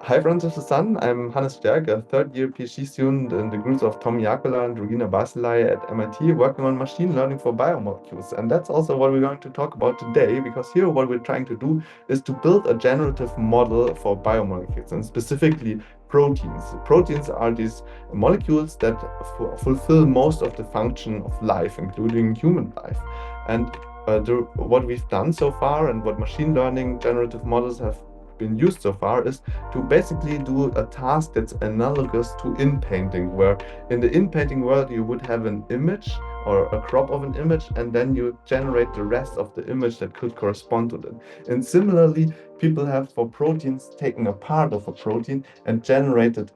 Hi friends of the sun, I'm Hannes Stärk, a third-year PhD student in the groups of Tommi Jaakkola and Regina Barzilay at MIT, working on machine learning for biomolecules. And that's also what we're going to talk about today, because here what we're trying to do is to build a generative model for biomolecules, and specifically proteins. Proteins are these molecules that fulfill most of the function of life, including human life. And what we've done so far and what machine learning generative models have been used so far is to basically do a task that's analogous to in-painting, where in the in-painting world you would have an image or a crop of an image, and then you generate the rest of the image that could correspond to it. And similarly, people have for proteins taken a part of a protein and generated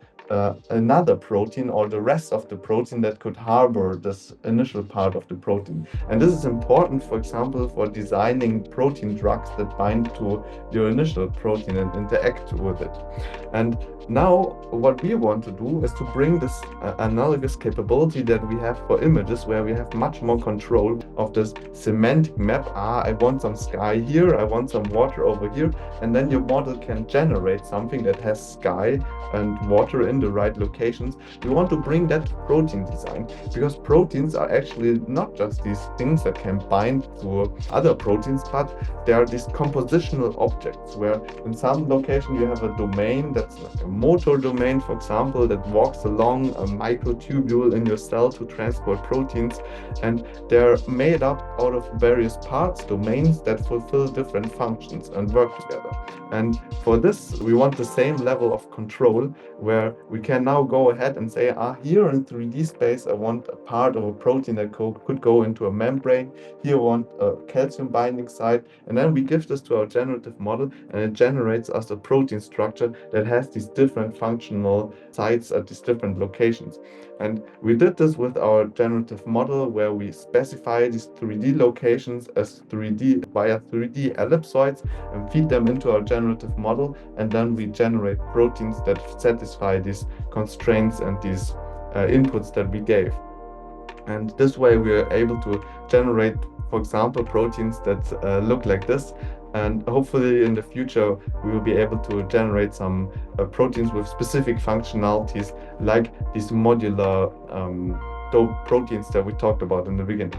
another protein or the rest of the protein that could harbor this initial part of the protein. And this is important, for example, for designing protein drugs that bind to your initial protein and interact with it. And now what we want to do is to bring this analogous capability that we have for images, where we have much more control of this semantic map. I want some sky here, I want some water over here, and then your model can generate something that has sky and water in the right locations. We want to bring that to protein design, because proteins are actually not just these things that can bind to other proteins, but they are these compositional objects, where in some location you have a domain that's like a motor domain, for example, that walks along a microtubule in your cell to transport proteins, and they're made up out of various parts, domains that fulfill different functions and work together. And for this, we want the same level of control, where we can now go ahead and say, here in 3D space, I want a part of a protein that could go into a membrane. Here I want a calcium binding site. And then we give this to our generative model, and it generates us a protein structure that has these different functional sites at these different locations. And we did this with our generative model, where we specify these 3D locations as 3D via 3D ellipsoids and feed them into our generative model, and then we generate proteins that satisfy these constraints and these inputs that we gave. And this way we are able to generate, for example, proteins that look like this. And hopefully in the future we will be able to generate some proteins with specific functionalities, like these modular proteins that we talked about in the beginning.